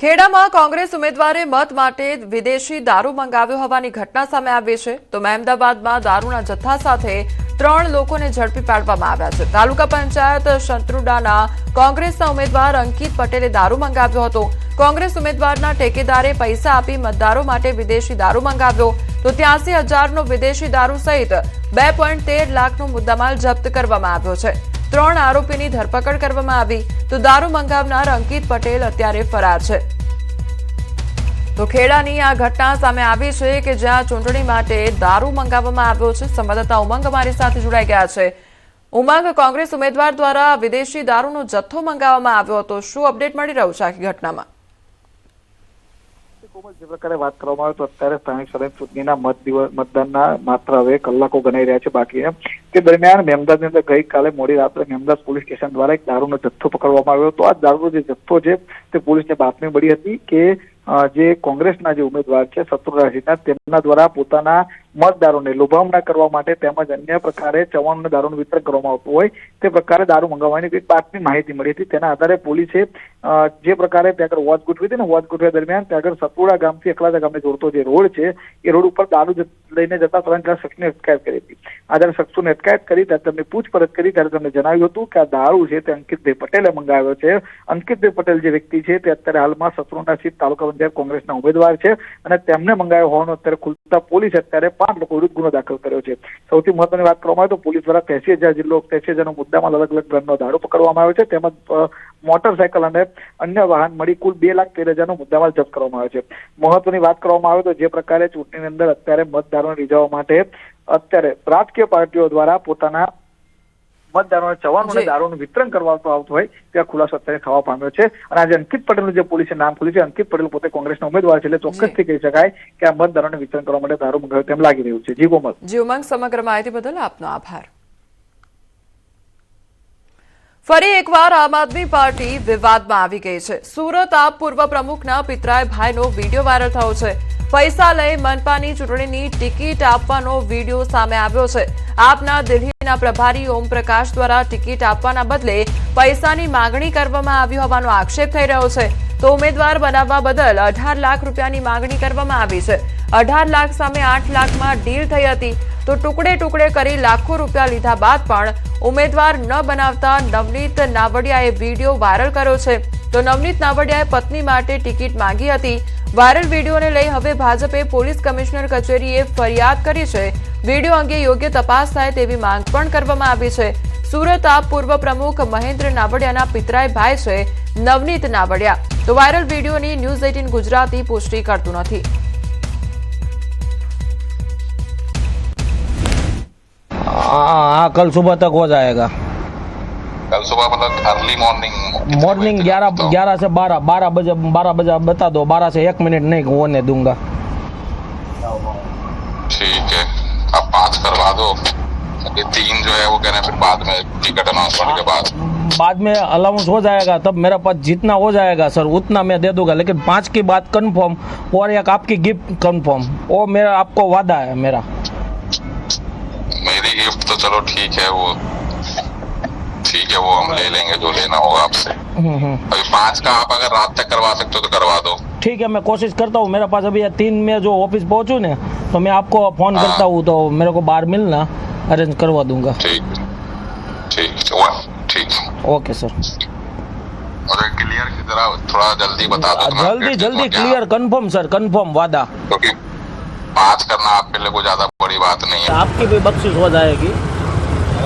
ખેડામાં કોંગ્રેસ ઉમેદવારે મત માટે વિદેશી દારૂ મંગાવ્યો હોવાની ઘટના સામે આવી છે તો મહેમદાબાદમાં દારૂના જથ્થા સાથે 3 લોકોને ઝડપી પાડવામાં આવ્યા છે। તાલુકા પંચાયત શંત્રુડાના કોંગ્રેસના ઉમેદવાર અંકિત પટેલે દારૂ મંગાવ્યો હતો। કોંગ્રેસ ઉમેદવારના ટેકેદારે પૈસા આપી મતદારો માટે વિદેશી દારૂ મંગાવ્યો તો 83,000નો વિદેશી દારૂ સહિત 2.13 લાખનો મુદ્દામાલ જપ્ત કરવામાં આવ્યો છે। 3 આરોપીની ધરપકડ કરવામાં આવી તો દારૂ મંગાવનાર અંકિત પટેલ અત્યારે ફરાર છે। તો ખેડાની આ ઘટના સામે આવી છે કે જ્યાં ચૂંટણી માટે દારૂ મંગાવવામાં આવ્યો છે। સંવાદદાતા ઉમંગ અમારી સાથે જોડાઈ ગયા છે। ઉમંગ, કોંગ્રેસ ઉમેદવાર દ્વારા વિદેશી દારૂનો જથ્થો મંગાવવામાં આવ્યો હતો, શું અપડેટ મળી રહ્યું છે આખી ઘટનામાં? જે પ્રકારે વાત કરવામાં આવે તો અત્યારે સ્થાનિક સ્વરાજ ચૂંટણીના મતદાનના માત્ર હવે કલાકો ગણાઈ રહ્યા છે બાકી તે દરમિયાન મેમદાદની અંદર ગઈકાલે મોડી રાત્રે મેમદાદ પોલીસ સ્ટેશન દ્વારા એક દારૂનો જથ્થો પકડવામાં આવ્યો હતો। આ દારૂનો જે જથ્થો છે તે પોલીસને બાતમી મળી હતી કે જે કોંગ્રેસના જે ઉમેદવાર છે શત્રુરાજીના તેમના દ્વારા પોતાના મતદારોને લોભામણા કરવા માટે તેમજ અન્ય પ્રકારે 54 દારૂનું વિતરણ કરવામાં આવતું હોય તે પ્રકારે દારૂ મંગાવવાની એક બાતમી માહિતી મળી હતી। તેના આધારે પોલીસે જે પ્રકારે ત્યાં આગળ વોચ ગોઠવી હતી ને વોચ ગોઠવ્યા દરમિયાન ત્યાં આગળ સતુડા ગામથી અકલાદા ગામને જોડતો જે રોડ છે એ રોડ ઉપર દારૂ લઈને જતા 3 શખ્સની અટકાયત કરી હતી। આ જ્યારે શખ્સોને અટકાયત કરી ત્યારે તેમને પૂછપરછ કરી ત્યારે તેમને જણાવ્યું હતું કે આ દારૂ છે તે અંકિતભાઈ પટેલે મંગાવ્યો છે। અંકિતભાઈ પટેલ જે વ્યક્તિ છે તે અત્યારે હાલમાં શત્રુના સીટ તાલુકા પંચાયત કોંગ્રેસના ઉમેદવાર છે અને તેમને મંગાવ્યો હોવાનું અત્યારે ખુલતા પોલીસે અત્યારે 5 લોકો વિરુદ્ધ ગુનો દાખલ કર્યો છે। સૌથી મહત્વની વાત કરવામાં આવે તો પોલીસ દ્વારા 83,000 મુદ્દામાં અલગ અલગ બ્રાન્ડનો દારૂ પકડવામાં આવ્યો છે તેમજ મોટરસાયકલ અને અન્ય વાહન મળી કુલ 2,13,000નો મુદ્દામાલ જપ્ત કરવામાં આવ્યો છે। મહત્વની વાત કરવામાં આવે તો જે પ્રકારે ચૂંટણીની અંદર અત્યારે મતદારોને રીઝવવા માટે અત્યારે રાજકીય પાર્ટીઓ દ્વારા પોતાના મતદારોને 54 દારૂનું વિતરણ કરવામાં આવતું હોય ત્યાં ખુલાસો અત્યારે થવા પામ્યો છે। અને આજે અંકિત પટેલનું જે પોલીસે નામ ખુલ્યું છે, અંકિત પટેલ પોતે કોંગ્રેસના ઉમેદવાર છે એટલે ચોક્કસથી કહી શકાય કે આ મતદારોને વિતરણ કરવા માટે દારૂ મંગાવ્યો તેમ લાગી રહ્યું છે। જી કોમલ। જી ઉમંગ, સમગ્ર માહિતી બદલ આપનો આભાર। ફરી એકવાર આમ આદમી પાર્ટી વિવાદમાં આવી ગઈ છે। સુરત આપ પૂર્વ પ્રમુખના પિતરાય ભાઈનો વિડીયો વાયરલ થયો છે। પૈસા લઈ મનપાની ચૂંટણીની ટિકિટ આપવાનો વિડીયો સામે આવ્યો છે। આપના દિલ્હીના પ્રભારી ઓમપ્રકાશ દ્વારા ટિકિટ આપવાના બદલે પૈસાની માંગણી કરવામાં આવી હોવાનો આક્ષેપ થઈ રહ્યો છે। તો ઉમેદવાર બનાવવા બદલ 18 લાખ રૂપિયાની માંગણી કરવામાં આવી છે। 18 લાખ સામે 8 લાખમાં ડીલ થઈ હતી તો ટુકડે ટુકડે કરી લાખો રૂપિયા લીધા બાદ પણ ઉમેદવાર ન બનાવતા નવનીત નાવડિયાએ વિડીયો વાયરલ કર્યો છે। તો નવનીત નાવડિયાએ પત્ની માટે ટિકિટ માંગી હતી। વાયરલ વિડીયોને લઈ હવે ભાજપે પોલીસ કમિશનર કચેરીએ ફરિયાદ કરી છે। વિડીયો અંગે યોગ્ય તપાસ થાય તેવી માંગ પણ કરવામાં આવી છે। સુરત આપ પૂર્વ પ્રમુખ મહેન્દ્ર નાવડિયાના પિતરાય ભાઈ છે નવનીત નાવડિયા। તો વાયરલ વિડીયોની ન્યૂઝ 18 ગુજરાતી પુષ્ટિ કરતું નથી। हाँ, कल सुबह तक हो जाएगा। कल सुबह मतलब अर्ली मॉर्निंग 11 से 12 बजे बता दो। 12 से 1 मिनट नहीं होने दूंगा। ठीक है, अब 5 करवा दो। ये 3 जो है वो कह रहे हैं फिर बाद में टिकट अनाउंसमेंट के बाद में अलाउंस हो जाएगा तब मेरा पास जितना हो जाएगा सर उतना मैं दे दूंगा, लेकिन 5 की बात कंफर्म और एक आपकी गिफ्ट कंफर्म, वो मेरा आपको वादा है। मेरी गिफ्ट तो चलो ठीक है, वो हम ले लेंगे जो लेना होगा आपसे। अभी 5 का आप अगर रात तक करवा सकते हो तो करवा दो। ठीक है, मैं कोशिश करता हूँ। मेरे पास अभी 3 में जो ऑफिस पहुँचू ने तो मैं आपको फोन करता हूँ तो मेरे को बाहर मिलना, अरेंज करवा दूंगा। ठीक ओके सर। और क्लियर की तरह थोड़ा जल्दी बता दो। जल्दी क्लियर कंफर्म सर, कंफर्म वादा। क्योंकि 5 करना आपके लिए कोई ज्यादा बड़ी बात नहीं है। आपकी भी बख्शिश हो जाएगी।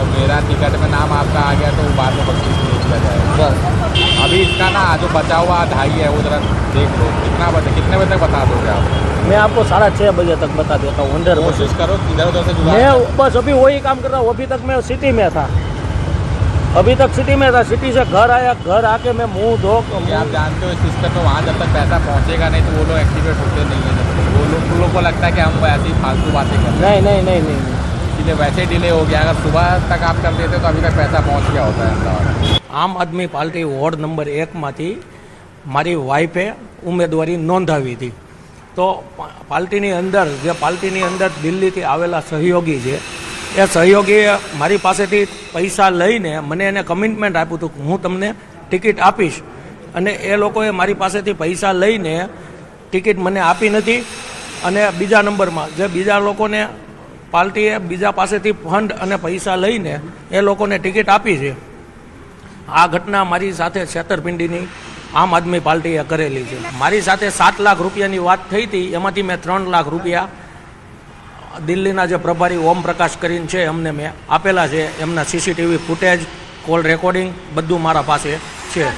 मेरा टिकट में नाम आपका आ गया तो बाद में बख्शिश नहीं किया जाएगा। अभी इसका ना जो बचा हुआ 2.5 है वो जरा देख लो कितने बजे तक बता दोगे आप? मैं आपको 6:30 बजे तक बता देता हूँ। 100 कोशिश करो इधर उधर से जुगाड़। मैं बस अभी वही काम कर रहा हूँ। अभी तक मैं सिटी में था, सिटी से घर आया, घर आके मैं मुँह धो। आप जानते हो इस सिस्टम में वहाँ जब तक पैसा पहुँचेगा नहीं तो वो लोग एक्टिवेट होते नहीं है। वो लोग को लगता है कि हम ऐसी फालतू बातें कर रहे हैं। नहीं, इसलिए वैसे डिले हो गया। अगर सुबह तक आप कर देते तो अभी तक पैसा पहुँच गया होता है। आम आदमी पार्टी वोर्ड नंबर 1 માંથી મારી વાઈફે ઉમેદવારી નોંધાવી હતી। તો પાર્ટીની અંદર દિલ્હીથી આવેલા સહયોગી છે, એ સહયોગીએ મારી પાસેથી પૈસા લઈને મને એને કમિટમેન્ટ આપ્યું હતું કે હું તમને ટિકિટ આપીશ અને એ લોકોએ મારી પાસેથી પૈસા લઈને ટિકિટ મને આપી નથી. અને બીજા નંબરમાં જે બીજા લોકોને પાર્ટીએ બીજા પાસેથી ફંડ અને પૈસા લઈને એ લોકોને ટિકિટ આપી છે. આ ઘટના મારી સાથે છેતરપિંડીની આમ આદમી પાર્ટીએ કરેલી છે. મારી સાથે 7 લાખ રૂપિયાની વાત થઈ હતી, એમાંથી મેં 3 લાખ રૂપિયા દિલ્હીના જે પ્રભારી ઓમ પ્રકાશ કરીને છે એમને મેં આપેલા છે. એમના સીસીટીવી ફૂટેજ, કોલ રેકોર્ડિંગ બધું મારા પાસે છે.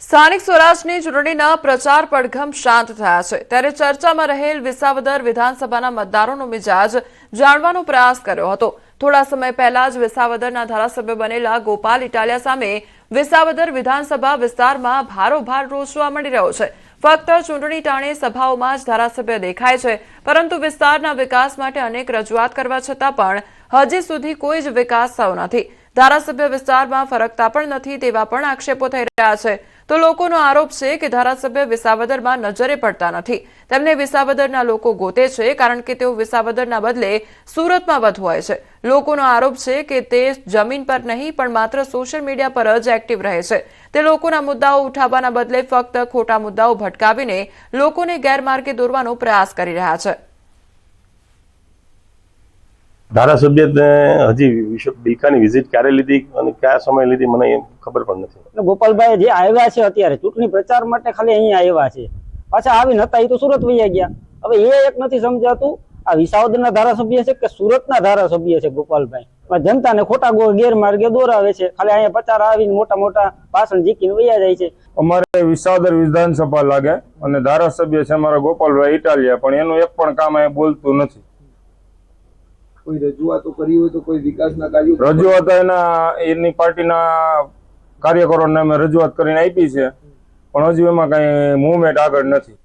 સ્થાનિક સ્વરાજની ચૂંટણીના પ્રચાર પડઘમ શાંત થયા છે, ત્યારે ચર્ચામાં રહેલ વિસાવદર વિધાનસભાના મતદારોનો મિજાજ જાણવાનો પ્રયાસ કર્યો હતો. થોડા સમય પહેલા જ વિસાવદરના ધારાસભ્ય બનેલા ગોપાલ ઇટાલિયા સામે વિસાવદર વિધાનસભા વિસ્તારમાં ભારોભાર રોષ જોવા મળી રહ્યો છે. ફક્ત ચૂંટણી ટાણે સભાઓમાં જ ધારાસભ્ય દેખાય છે, પરંતુ વિસ્તારના વિકાસ માટે અનેક રજૂઆત કરવા છતાં પણ હજી સુધી કોઈ જ વિકાસ થયો નથી. ધારાસભ્ય વિસ્તારમાં ફરકતા પણ નથી તેવા પણ આક્ષેપો થઈ રહ્યા છે. તો લોકોનો આરોપ છે કે ધારાસભ્ય વિસાવદરમાં નજરે પડતા નથી. તેમને વિસાવદરના લોકો ગોતે છે, કારણ કે તેઓ વિસાવદરના બદલે સુરતમાં વધુ હોય છે. લોકોનો આરોપ છે કે તે જમીન પર નહીં પણ માત્ર સોશિયલ મીડિયા પર જ એક્ટિવ રહે છે. તે લોકોના મુદ્દાઓ ઉઠાવવાના બદલે ફક્ત ખોટા મુદ્દાઓ ભટકાવીને લોકોને ગેરમાર્ગે દોરવાનો પ્રયાસ કરી રહ્યા છે. ધારાસભ્યને હજી બીકાની વિઝિટ ક્યારે લીધી અને કયા સમય લીધી મને ખબર પણ નથી. ગોપાલભાઈ જે આવ્યા છે અત્યારે ચૂંટણી પ્રચાર માટે ખાલી અહીંયા આવ્યા છે, પાછા આવી નતા, એ તો સુરત વહી ગયા. હવે એ એક નથી સમજાતું આ વિસાવદરના ધારાસભ્ય છે કે સુરતના ધારાસભ્ય છે ગોપાલભાઈ. જનતાને ખોટા ગેરમાર્ગે દોરાવે છે, ખાલી અહીંયા પ્રચાર આવીને મોટા મોટા ભાષણ જીકીને વયા જાય છે. અમારે વિસાવદર વિધાનસભા લાગે અને ધારાસભ્ય છે અમારા ગોપાલભાઈ ઇટાલિયા, પણ એનું એક પણ કામ અહીંયા બોલતું નથી. કોઈ રજૂઆતો કરી હોય તો કોઈ વિકાસના કાર્યો રજૂઆત એની પાર્ટીના કાર્યકરોને અમે રજૂઆત કરીને આપી છે, પણ હજુ એમાં કઈ મૂવમેન્ટ આગળ નથી.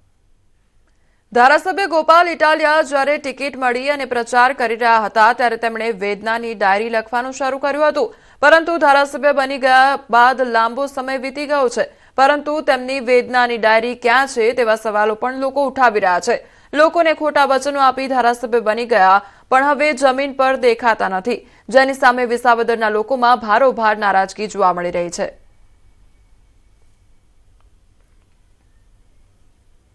ધારાસભ્ય ગોપાલ ઇટાલિયા જ્યારે ટિકિટ મળી અને પ્રચાર કરી રહ્યા હતા ત્યારે તેમણે વેદનાની ડાયરી લખવાનું શરૂ કર્યું હતું, પરંતુ ધારાસભ્ય બની ગયા બાદ લાંબો સમય વીતી ગયો છે, પરંતુ તેમની વેદનાની ડાયરી ક્યાં છે તેવા સવાલો પણ લોકો ઉઠાવી રહ્યા છે. લોકોને ખોટા વચનો આપી ધારાસભ્ય બની ગયા પણ હવે જમીન પર દેખાતા નથી, જેની સામે વિસાવદરના લોકોમાં ભારોભાર નારાજગી જોવા મળી રહી છે.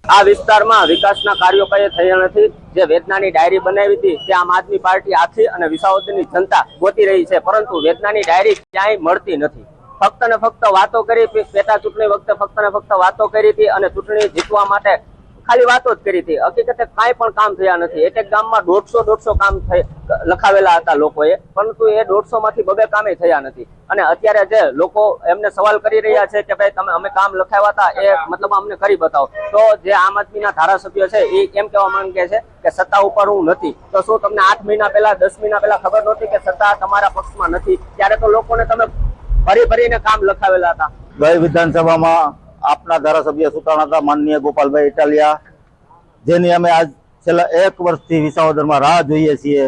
આ વિસ્તારમાં વિકાસના કાર્યો કઈ થયા નથી. જે વેદનાની ડાયરી બનાવી હતી તે આમ આદમી પાર્ટી આખી અને વિસાવદરની જનતા ગોતી રહી છે, પરંતુ વેદનાની ડાયરી ક્યાંય મળતી નથી. ફક્ત ને ફક્ત વાતો કરી, પેટા ચૂંટણી વખતે ફક્ત ને ફક્ત વાતો કરી હતી અને ચૂંટણી જીતવા માટે ખાલી વાતો જ કરી હતી. હકીકતે કાંઈ પણ કામ થયા નથી. એક ગામમાં 150 કામ લખાવેલા હતા લોકોએ, પરંતુ એ 150 માંથી 2 કામે થયા નથી. અને અત્યારે જે લોકો એમને સવાલ કરી રહ્યા છે કે ભાઈ અમે કામ લખાવ્યા હતા એ મતલબ અમને કરી બતાવો, તો જે આમ આદમીના ધારાસભ્ય છે એ એમ કહેવા માંગે છે કે સત્તા ઉપર હું નથી. તો શું તમને 8 મહિના પહેલા 10 મહિના પહેલા ખબર નહોતી કે સત્તા તમારા પક્ષમાં નથી? ત્યારે તો લોકોને તમે ભરીને કામ લખાવેલા હતા. ગઈ વિધાનસભામાં આપના ધારાસભ્ય સુતાણા હતા માનનીય ગોપાલભાઈ ઇટાલિયા, જેની અમે આજ છેલ્લા 1 વર્ષથી વિસાવદરમાં રાહ જોઈએ છીએ.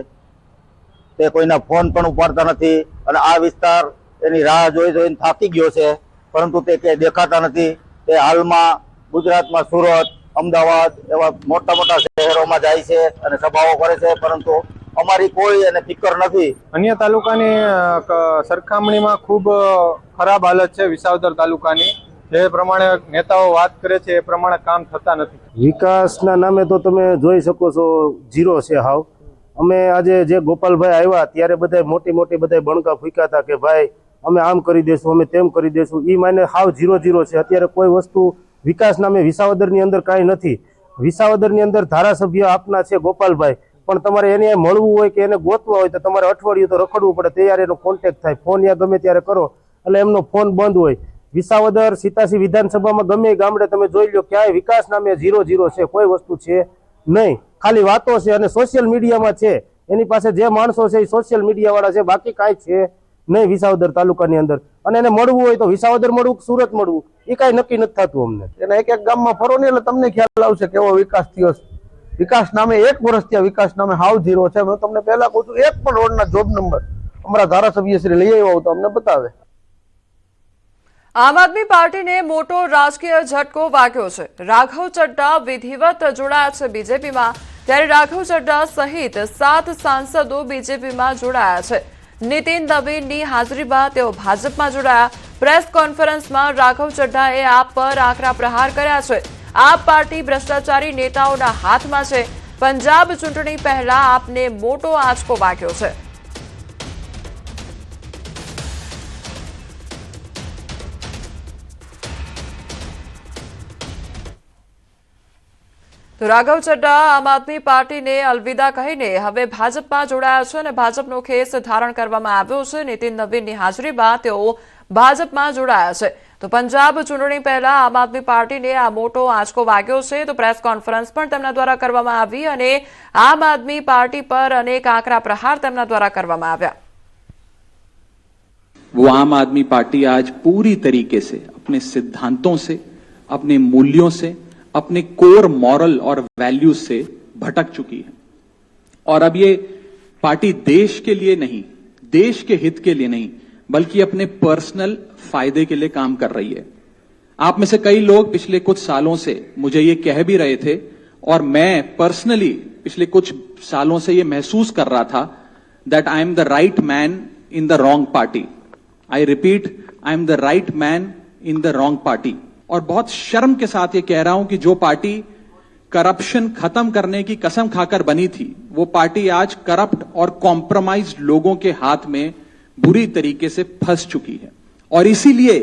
તે કોઈના ફોન પણ ઉપાડતા નથી અને આ વિસ્તાર એની રાહ જોઈને થાકી ગયો છે, પરંતુ તે ક્યાંય દેખાતા નથી. તે હાલમાં ગુજરાતમાં સુરત, અમદાવાદ એવા મોટા મોટા શહેરોમાં જાય છે અને સભાઓ કરે છે, પરંતુ અમારી કોઈ એને ફિકર નથી. અન્ય તાલુકાની સરખામણીમાં ખૂબ ખરાબ હાલત છે વિસાવદર તાલુકાની. જે પ્રમાણે નેતાઓ વાત કરે છે એ પ્રમાણે કામ થતા નથી. વિકાસના નામે તો તમે જોઈ શકો છો ઝીરો છે હાવ. અમે આજે જે ગોપાલભાઈ આવ્યા ત્યારે બધા મોટી બધા બણકા ફૂંક્યા હતા કે ભાઈ અમે આમ કરી દેશું, અમે તેમ કરી દેશું. એ માને હાવ ઝીરો છે. અત્યારે કોઈ વસ્તુ વિકાસ નામે વિસાવદરની અંદર કાંઈ નથી. વિસાવદરની અંદર ધારાસભ્ય આપના છે ગોપાલભાઈ, પણ તમારે એને મળવું હોય કે એને ગોતવા હોય તો તમારે અઠવાડિયું તો રખડવું પડે, ત્યારે એનો કોન્ટેક્ટ થાય. ફોન યા ગમે ત્યારે કરો એટલે એમનો ફોન બંધ હોય. વિસાવદર સીતાસી વિધાનસભામાં ગમે ગામડે તમે જોઈ લો, ક્યાંય વિકાસ નામે ઝીરો છે, કોઈ વસ્તુ છે નહીં. ખાલી વાતો છે અને સોશિયલ મીડિયામાં છે. એની પાસે જે માણસો છે એ સોશિયલ મીડિયા વાળા છે, બાકી કાંઈ છે નહીં વિસાવદર તાલુકાની અંદર. અને એને મળવું હોય તો વિસાવદર મળવું, સુરત મળવું, એ કાંઈ નક્કી નથી થતું અમને. એના એક ગામમાં ફરો ને એટલે તમને ખ્યાલ આવશે કેવો વિકાસ થયો. વિકાસ નામે 1 વર્ષ ત્યાં વિકાસ નામે હાવ ઝીરો છે. હું તમને પહેલા કહું છું, એક પણ રોડના જોબ નંબર અમારા ધારાસભ્ય શ્રી લઈ આવ્યા તો અમને બતાવે. આમ આદમી પાર્ટીને મોટો રાજકીય ઝટકો વાગ્યો છે. રાઘવ ચડ્ડા વિધિવત જોડાયા છે બીજેપીમાં, ત્યારે રાઘવ ચડ્ડા સહિત 7 સાંસદો બીજેપીમાં જોડાયા છે. નીતિન નવીનની હાજરીમાં તેઓ ભાજપમાં જોડાયા. પ્રેસ કોન્ફરન્સમાં રાઘવ ચડ્ડાએ આપ પર આકરા પ્રહાર કર્યા છે. આપ પાર્ટી ભ્રષ્ટાચારી નેતાઓના હાથમાં છે. પંજાબ ચૂંટણી પહેલા આપને મોટો આંચકો વાગ્યો છે. તો રાઘવ ચડ્ડા આમ આદમી પાર્ટીને અલવિદા કહીને હવે ભાજપમાં જોડાયા છે અને ભાજપનો ખેસ ધારણ કરવામાં આવ્યો છે. નીતિન નવીનની હાજરીમાં તેઓ ભાજપમાં જોડાયા છે. તો પંજાબ ચૂંટણી પહેલા આમ આદમી પાર્ટીને આ મોટો આંચકો વાગ્યો છે. તો પ્રેસ કોન્ફરન્સ પણ તેમના દ્વારા કરવામાં આવી અને આમ આદમી પાર્ટી પર અનેક આકરા પ્રહાર તેમના દ્વારા કરવામાં આવ્યા. वो आम आदमी पार्टी आज पूरी तरीके से अपने सिद्धांतों से, अपने मूल्यों से, अपने कोर मॉरल और वैल्यूज से भटक चुकी है. और अब ये पार्टी देश के लिए नहीं, देश के हित के लिए नहीं, बल्कि अपने पर्सनल फायदे के लिए काम कर रही है. आप में से कई लोग पिछले कुछ सालों से मुझे ये कह भी रहे थे और मैं पर्सनली पिछले कुछ सालों से ये महसूस कर रहा था that I am the right man in the wrong party. I repeat, I am the right man in the wrong party. और बहुत शर्म के साथ ये कह रहा हूं कि जो पार्टी करप्शन खत्म करने की कसम खाकर बनी थी, वो पार्टी आज करप्ट और कॉम्प्रोमाइज्ड लोगों के हाथ में बुरी तरीके से फंस चुकी है. और इसीलिए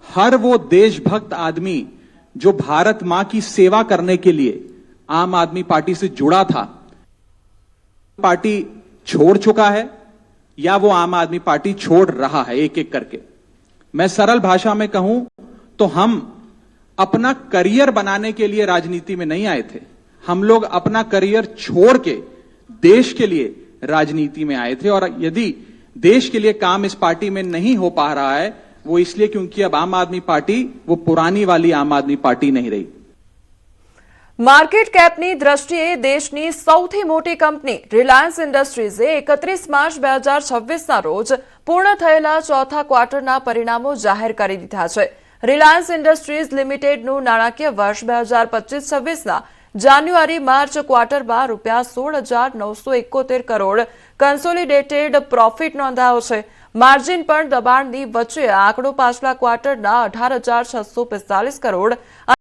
हर वो देशभक्त आदमी जो भारत मां की सेवा करने के लिए आम आदमी पार्टी से जुड़ा था, पार्टी छोड़ चुका है या वो आम आदमी पार्टी छोड़ रहा है एक एक करके. मैं सरल भाषा में कहूं तो हम अपना करियर बनाने के लिए राजनीति में नहीं आए थे. हम लोग अपना करियर छोड़ के देश के लिए राजनीति में आए थे. और यदि देश के लिए काम इस पार्टी में नहीं हो पा रहा है, वो इसलिए क्योंकि अब आम आदमी पार्टी वो पुरानी वाली आम आदमी पार्टी नहीं रही. માર્કેટ કેપની દ્રષ્ટિએ દેશની સૌથી મોટી કંપની રિલાયન્સ ઇન્ડસ્ટ્રીઝે 31 માર્ચ 2026ના રોજ પૂર્ણ થયેલા ચોથા ક્વાર્ટરના પરિણામો જાહેર કરી દીધા છે. રિલાયન્સ ઇન્ડસ્ટ્રીઝ લિમિટેડનું નાણાકીય વર્ષ 2025-26ના જાન્યુઆરી માર્ચ ક્વાર્ટરમાં ₹16,971 કરોડ કન્સોલિડેટેડ પ્રોફિટ નોંધાયો છે. માર્જિન પણ દબાણની વચ્ચે આંકડો પાછલા ક્વાર્ટરના 18,645 કરોડ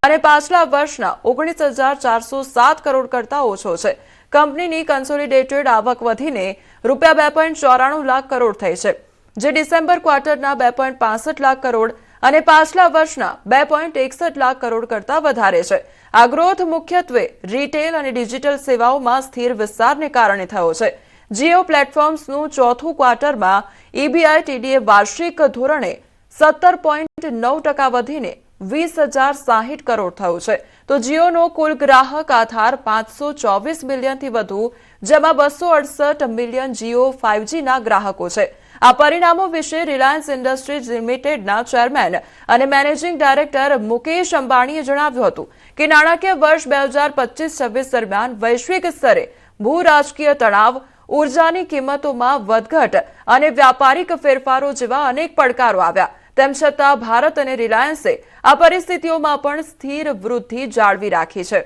અને પાછલા વર્ષના 19,407 કરોડ કરતા ઓછો છે. કંપનીની કન્સોલિડેટેડ આવક વધીને ₹2.94 લાખ કરોડ થઈ છે, જે ડિસેમ્બર ક્વાર્ટરના 2.65 લાખ કરોડ અને પાછલા વર્ષના 2.61 લાખ કરોડ કરતા વધારે છે. આ ગ્રોથ મુખ્યત્વે રિટેલ અને ડિજિટલ સેવાઓમાં સ્થિર વિસ્તારને કારણે થયો છે. જીઓ પ્લેટફોર્મ્સનું ચોથું ક્વાર્ટરમાં EBITDA વાર્ષિક ધોરણે 17.9% વધીને 20,060 કરોડ થયું છે. તો જીઓનો કુલ ગ્રાહક આધાર 524 મિલિયનથી વધુ, જેમાં 268 મિલિયન જીઓ 5Gના ગ્રાહકો છે. આ પરિણામો વિશે રિલાયન્સ ઇન્ડસ્ટ્રીઝ લિમિટેડના ચેરમેન અને મેનેજિંગ ડાયરેક્ટર મુકેશ અંબાણીએ જણાવ્યું હતું કે નાણાકીય વર્ષ 2025-26 દરમિયાન વૈશ્વિક સ્તરે ભૂ રાજકીય તણાવ, ઉર્જાની કિંમતોમાં વધઘટ અને વ્યાપારિક ફેરફારો જેવા અનેક પડકારો આવ્યા. તેમ છતાં ભારત અને રિલાયન્સે આ પરિસ્થિતિઓમાં પણ સ્થિર વૃદ્ધિ જાળવી રાખી છે.